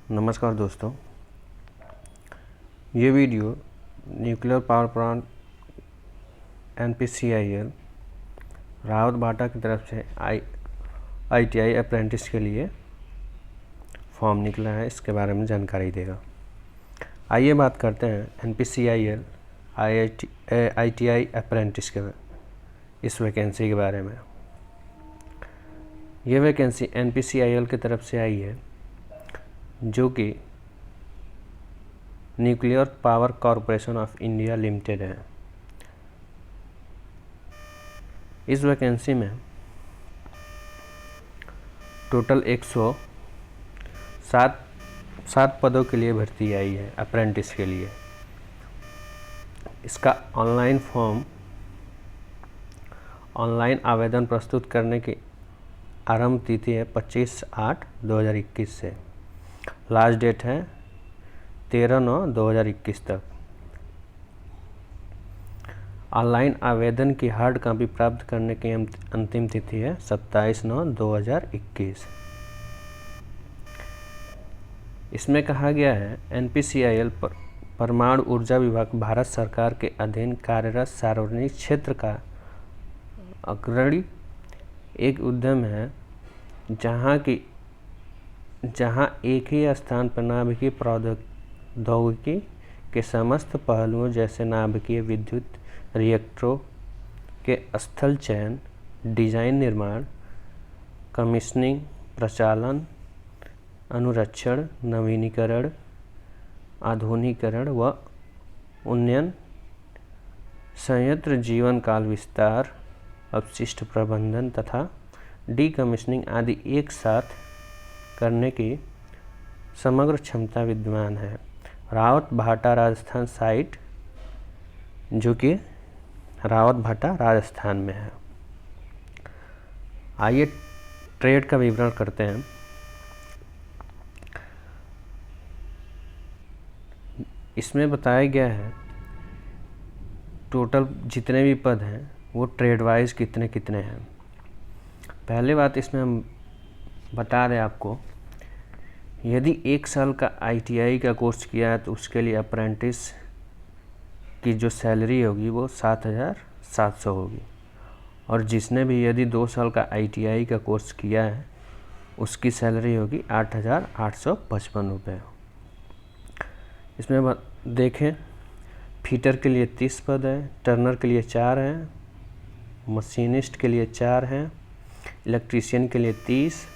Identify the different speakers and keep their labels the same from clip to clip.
Speaker 1: नमस्कार दोस्तों, ये video nuclear power plant NPCIL Rawat भाटा की तरफ से ITI अप्रेंटिस के लिए फॉर्म निकला है, इसके बारे में जानकारी देगा। आइए बात करते हैं NPCIL ITI अप्रेंटिस के इस वैकेंसी के बारे में। ये वैकेंसी NPCIL की तरफ से आई है, जो कि nuclear power corporation of India limited है। इस वैकेंसी में टोटल 107 पदों के लिए भर्ती आई है अप्रेंटिस के लिए। इसका ऑनलाइन आवेदन प्रस्तुत करने की आरंभ तिथि है 25/8/2021 से। लास्ट डेट है 13/9/2021 तक। ऑनलाइन आवेदन की हार्ड कॉपी प्राप्त करने की अंतिम तिथि है 27/9/2021। इसमें कहा गया है NPCIL परमाणु ऊर्जा विभाग भारत सरकार के अधीन कार्यरत सार्वजनिक क्षेत्र का अग्रणी एक उद्यम है, जहां एक ही स्थान पर नाभिकीय प्रौद्योगिकी के समस्त पहलुओं जैसे नाभिकीय विद्युत रिएक्टरों के स्थल चयन, डिजाइन, निर्माण, कमीशनिंग, प्रचालन, अनुरक्षण, नवीनीकरण, आधुनिकीकरण व उन्नयन, संयंत्र जीवन काल विस्तार, अपशिष्ट प्रबंधन तथा डीकमीशनिंग आदि एक साथ करने की समग्र क्षमता विद्यमान है। रावत भाटा राजस्थान साइट, जो कि रावत भाटा राजस्थान में है। आइए ट्रेड का विवरण करते हैं। इसमें बताया गया है टोटल जितने भी पद हैं वो ट्रेड वाइज कितने कितने हैं। पहले बात इसमें हम बता दें आपको, यदि 1 साल का ITI का कोर्स किया है तो उसके लिए अप्रेंटिस की जो सैलरी होगी वो 7,700 होगी, और जिसने भी यदि 2 साल का ITI का कोर्स किया है उसकी सैलरी होगी 8,855 रुपये। इसमें देखें, फीटर के लिए 30 पद है, टर्नर के लिए 4 हैं, मशीनिस्ट के लिए 4 हैं, इलेक्ट्रीशियन के लिए 30,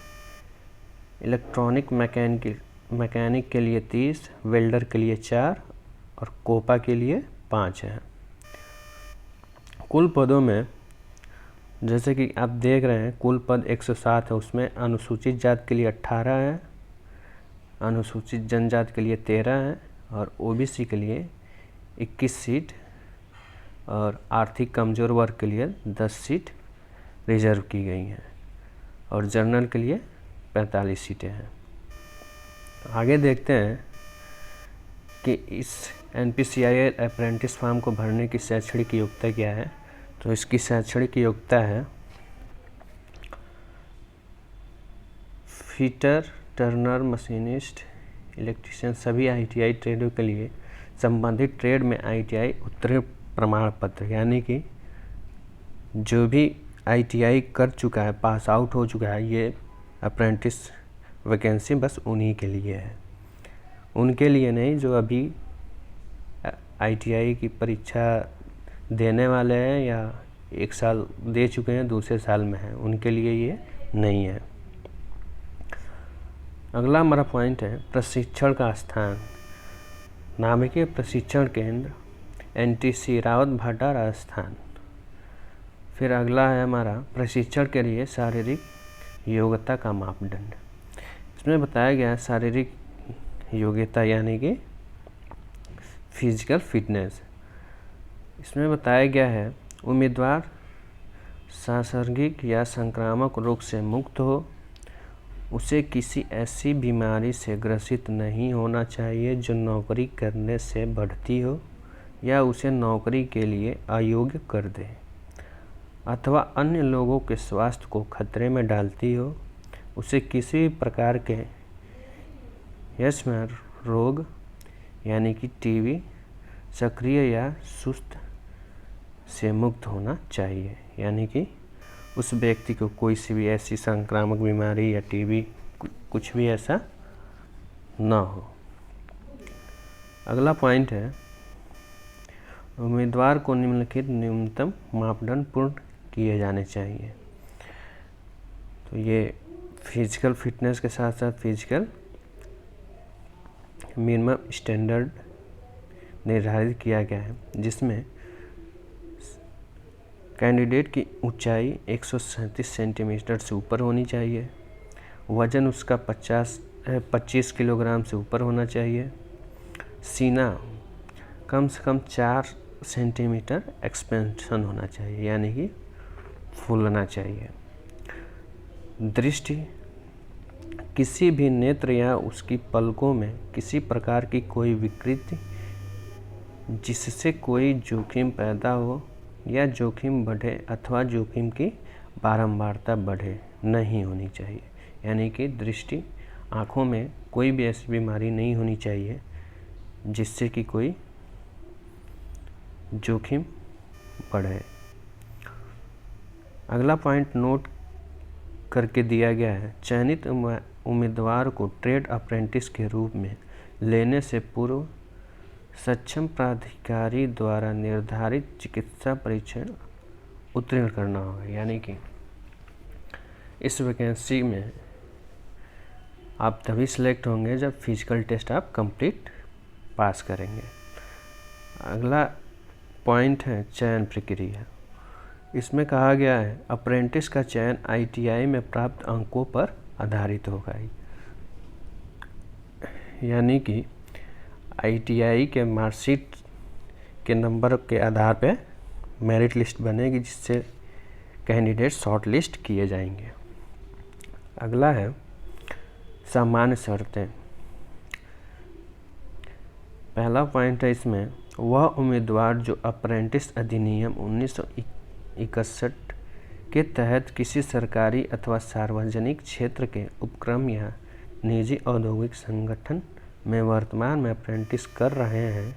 Speaker 1: इलेक्ट्रॉनिक मैकेनिक के लिए 30, वेल्डर के लिए 4 और कोपा के लिए 5 हैं। कुल पदों में जैसे कि आप देख रहे हैं कुल पद 107 है। उसमें अनुसूचित जाति के लिए 18 है, अनुसूचित जनजाति के लिए 13 है और OBC के लिए 21 सीट और आर्थिक कमजोर वर्ग के लिए 10 सीट रिजर्व की गई हैं और जनरल के लिए 45 सीटें हैं। आगे देखते हैं कि इस NPCIL अप्रेंटिस फॉर्म को भरने की शैक्षणिक योग्यता क्या है। तो इसकी शैक्षणिक योग्यता है फिटर, टर्नर, मशीनिस्ट, इलेक्ट्रीशियन सभी ITI ट्रेडों के लिए संबंधित ट्रेड में ITI उत्तीर्ण प्रमाण पत्र, यानी कि जो भी ITI कर चुका है, पास आउट हो चुका है, ये अप्रेंटिस वैकेंसी बस उन्हीं के लिए है, उनके लिए नहीं जो अभी ITI की परीक्षा देने वाले हैं या 1 साल दे चुके हैं, दूसरे साल में हैं, उनके लिए ये नहीं है। अगला हमारा पॉइंट है प्रशिक्षण का स्थान। नाभिकीय प्रशिक्षण केंद्र NTC रावत भाटा राजस्थान। फिर अगला है हमारा प्रशिक्षण के लिए शारीरिक योग्यता का मापदंड। इसमें बताया गया है शारीरिक योग्यता यानी कि फिजिकल फिटनेस। इसमें बताया गया है उम्मीदवार सांसर्गिक या संक्रामक रोग से मुक्त हो, उसे किसी ऐसी बीमारी से ग्रसित नहीं होना चाहिए जो नौकरी करने से बढ़ती हो या उसे नौकरी के लिए अयोग्य कर दे अथवा अन्य लोगों के स्वास्थ्य को खतरे में डालती हो, उसे किसी भी प्रकार के यश में रोग यानी कि टीबी सक्रिय या सुस्त से मुक्त होना चाहिए, यानी कि उस व्यक्ति को कोई सी भी ऐसी संक्रामक बीमारी या टीबी कुछ भी ऐसा ना हो। अगला पॉइंट है, उम्मीदवार को निम्नलिखित न्यूनतम मापदंड पूर्ण किए जाने चाहिए। तो ये फिजिकल फिटनेस के साथ साथ फिजिकल मिनिमम स्टैंडर्ड निर्धारित किया गया है, जिसमें कैंडिडेट की ऊंचाई 137 सेंटीमीटर से ऊपर होनी चाहिए, वजन उसका 25 किलोग्राम से ऊपर होना चाहिए, सीना कम से कम 4 सेंटीमीटर एक्सपेंशन होना चाहिए, यानी कि फूलना चाहिए, दृष्टि किसी भी नेत्र या उसकी पलकों में किसी प्रकार की कोई विकृति जिससे कोई जोखिम पैदा हो या जोखिम बढ़े अथवा जोखिम की बारंबारता बढ़े नहीं होनी चाहिए, यानी कि दृष्टि आँखों में कोई भी ऐसी बीमारी नहीं होनी चाहिए जिससे कि कोई जोखिम बढ़े। अगला पॉइंट नोट करके दिया गया है, चयनित उम्मीदवार को ट्रेड अप्रेंटिस के रूप में लेने से पूर्व सक्षम प्राधिकारी द्वारा निर्धारित चिकित्सा परीक्षण उत्तीर्ण करना होगा, यानी कि इस वैकेंसी में आप तभी सिलेक्ट होंगे जब फिजिकल टेस्ट आप कंप्लीट पास करेंगे। अगला पॉइंट है चयन प्रक्रिया। इसमें कहा गया है अप्रेंटिस का चयन ITI में प्राप्त अंकों पर आधारित होगा, यानी कि ITI के मार्कशीट के नंबर के आधार पर मेरिट लिस्ट बनेगी, जिससे कैंडिडेट शॉर्ट लिस्ट किए जाएंगे। अगला है सामान्य शर्तें। पहला पॉइंट है इसमें, वह उम्मीदवार जो अप्रेंटिस अधिनियम 1961 के तहत किसी सरकारी अथवा सार्वजनिक क्षेत्र के उपक्रम या निजी औद्योगिक संगठन में वर्तमान में अप्रेंटिस कर रहे हैं,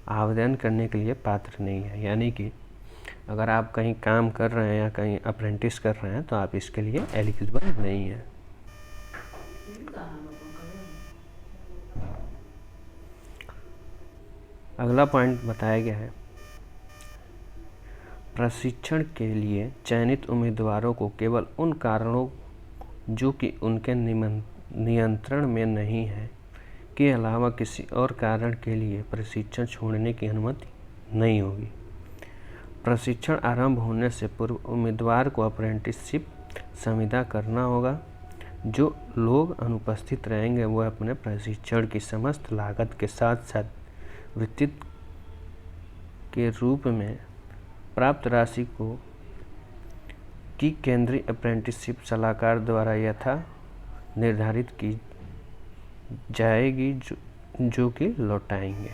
Speaker 1: आवेदन करने के लिए पात्र नहीं है, यानी कि अगर आप कहीं काम कर रहे हैं या कहीं अप्रेंटिस कर रहे हैं तो आप इसके लिए एलिजिबल नहीं हैं। अगला पॉइंट बताया गया है, प्रशिक्षण के लिए चयनित उम्मीदवारों को केवल उन कारणों जो कि उनके नियंत्रण में नहीं है के अलावा किसी और कारण के लिए प्रशिक्षण छोड़ने की अनुमति नहीं होगी। प्रशिक्षण आरंभ होने से पूर्व उम्मीदवार को अप्रेंटिसशिप संविदा करना होगा। जो लोग अनुपस्थित रहेंगे वह अपने प्रशिक्षण की समस्त लागत के साथ साथ वित्तीय के रूप में प्राप्त राशि को की केंद्रीय अप्रेंटिसशिप सलाहकार द्वारा यथा निर्धारित की जाएगी, जो कि लौटाएंगे।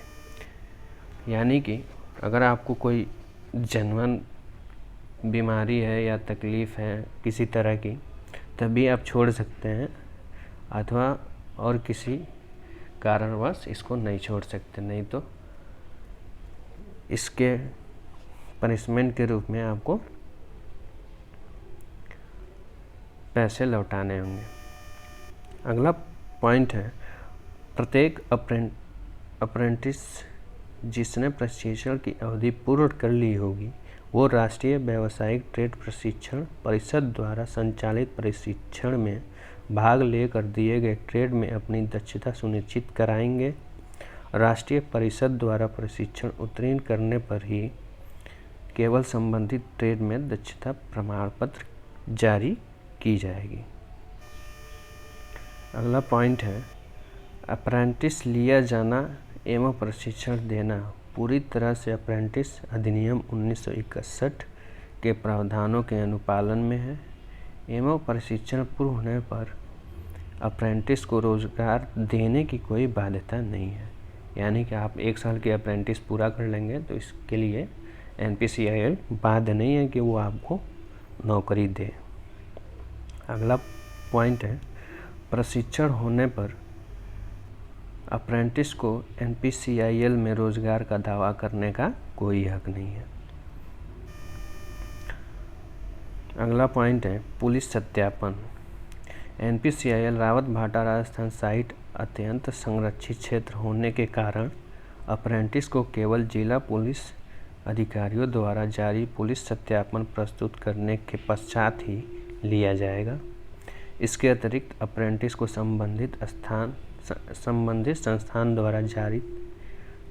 Speaker 1: यानी कि अगर आपको कोई जनवन बीमारी है या तकलीफ़ है किसी तरह की, तभी आप छोड़ सकते हैं, अथवा और किसी कारणवश इसको नहीं छोड़ सकते, नहीं तो इसके पनिशमेंट के रूप में आपको पैसे लौटाने होंगे। अगला पॉइंट है, प्रत्येक अप्रेंटिस जिसने प्रशिक्षण की अवधि पूर्ण कर ली होगी वो राष्ट्रीय व्यावसायिक ट्रेड प्रशिक्षण परिषद द्वारा संचालित प्रशिक्षण में भाग लेकर दिए गए ट्रेड में अपनी दक्षता सुनिश्चित कराएंगे। राष्ट्रीय परिषद द्वारा प्रशिक्षण उत्तीर्ण करने पर ही केवल संबंधित ट्रेड में दक्षता प्रमाण पत्र जारी की जाएगी। अगला पॉइंट है, अप्रेंटिस लिया जाना एवं प्रशिक्षण देना पूरी तरह से अप्रेंटिस अधिनियम 1961 के प्रावधानों के अनुपालन में है एवं प्रशिक्षण पूर्ण होने पर अप्रेंटिस को रोजगार देने की कोई बाध्यता नहीं है। यानी कि आप 1 साल के अप्रेंटिस पूरा कर लेंगे तो इसके लिए NPCIL बाध्य नहीं है कि वो आपको नौकरी दे। अगला पॉइंट है, प्रशिक्षण होने पर अप्रेंटिस को NPCIL में रोजगार का दावा करने का कोई हक नहीं है। अगला पॉइंट है पुलिस सत्यापन। NPCIL रावत भाटा राजस्थान साइट अत्यंत संरक्षित क्षेत्र होने के कारण अप्रेंटिस को केवल जिला पुलिस अधिकारियों द्वारा जारी पुलिस सत्यापन प्रस्तुत करने के पश्चात ही लिया जाएगा। इसके अतिरिक्त अप्रेंटिस को संबंधित संस्थान द्वारा जारी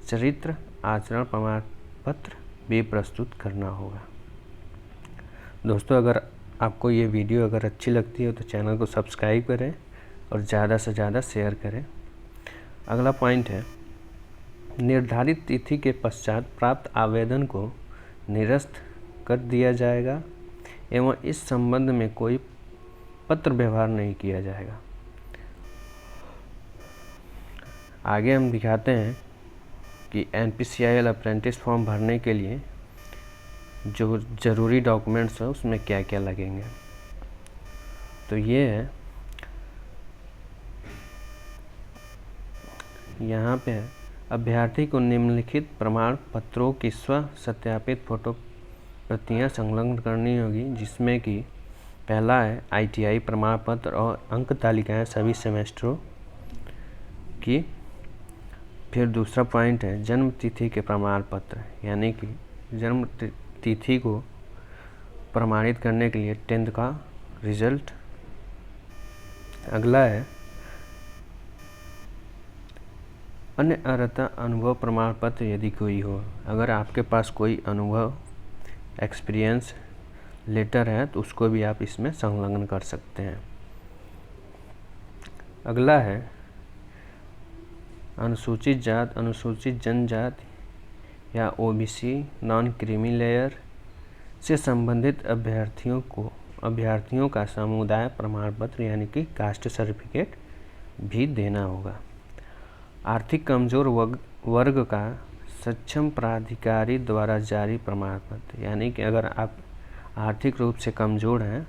Speaker 1: चरित्र आचरण प्रमाण पत्र भी प्रस्तुत करना होगा। दोस्तों, अगर आपको ये वीडियो अगर अच्छी लगती है तो चैनल को सब्सक्राइब करें और ज़्यादा से ज़्यादा शेयर करें। अगला पॉइंट है निर्धारित तिथि के पश्चात प्राप्त आवेदन को निरस्त कर दिया जाएगा एवं इस संबंध में कोई पत्र व्यवहार नहीं किया जाएगा। आगे हम दिखाते हैं कि NPCIL अप्रेंटिस फॉर्म भरने के लिए जो ज़रूरी डॉक्यूमेंट्स हैं उसमें क्या क्या लगेंगे। तो ये है, यहाँ पे अभ्यर्थी को निम्नलिखित प्रमाण पत्रों की स्व सत्यापित फोटो प्रतियाँ संलग्न करनी होगी, जिसमें कि पहला है ITI प्रमाण पत्र और अंक तालिकाएँ सभी सेमेस्टरों की। फिर दूसरा पॉइंट है जन्म तिथि के प्रमाण पत्र, यानी कि जन्म तिथि को प्रमाणित करने के लिए 10th का रिजल्ट। अगला है अन्य अर्हता अनुभव प्रमाण पत्र, यदि कोई हो। अगर आपके पास कोई अनुभव एक्सपीरियंस लेटर है तो उसको भी आप इसमें संलग्न कर सकते हैं। अगला है अनुसूचित जात, अनुसूचित जनजाति या OBC नॉन क्रीमी लेयर से संबंधित अभ्यर्थियों का समुदाय प्रमाण पत्र यानी कि कास्ट सर्टिफिकेट भी देना होगा। आर्थिक कमजोर वर्ग का सक्षम प्राधिकारी द्वारा जारी प्रमाण पत्र, यानी कि अगर आप आर्थिक रूप से कमज़ोर हैं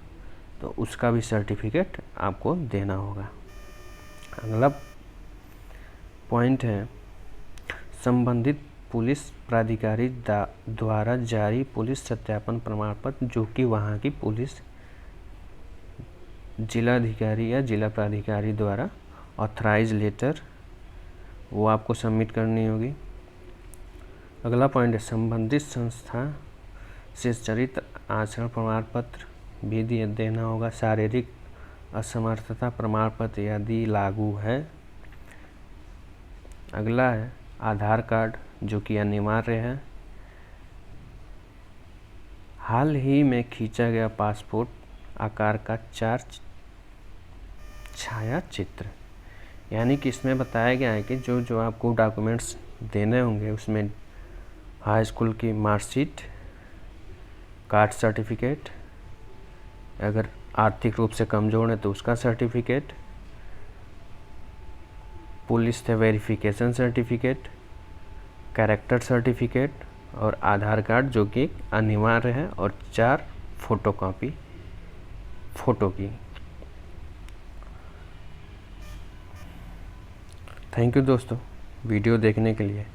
Speaker 1: तो उसका भी सर्टिफिकेट आपको देना होगा। अगला पॉइंट है संबंधित पुलिस प्राधिकारी द्वारा जारी पुलिस सत्यापन प्रमाण पत्र, जो कि वहाँ की पुलिस जिलाधिकारी या जिला प्राधिकारी द्वारा ऑथराइज लेटर, वो आपको सबमिट करनी होगी। अगला पॉइंट है संबंधित संस्था से चरित्र आचरण प्रमाण पत्र भी देना होगा। शारीरिक असमर्थता प्रमाण पत्र यदि लागू है। अगला है आधार कार्ड, जो कि अनिवार्य है। हाल ही में खींचा गया पासपोर्ट आकार का 4 छाया चित्र, यानी कि इसमें बताया गया है कि जो आपको डॉक्यूमेंट्स देने होंगे उसमें हाई स्कूल की मार्कशीट, कास्ट सर्टिफिकेट, अगर आर्थिक रूप से कमज़ोर है तो उसका सर्टिफिकेट, पुलिस से वेरिफिकेशन सर्टिफिकेट, कैरेक्टर सर्टिफिकेट और आधार कार्ड, जो कि अनिवार्य है, और 4 फोटोकॉपी फ़ोटो की। थैंक यू दोस्तों वीडियो देखने के लिए।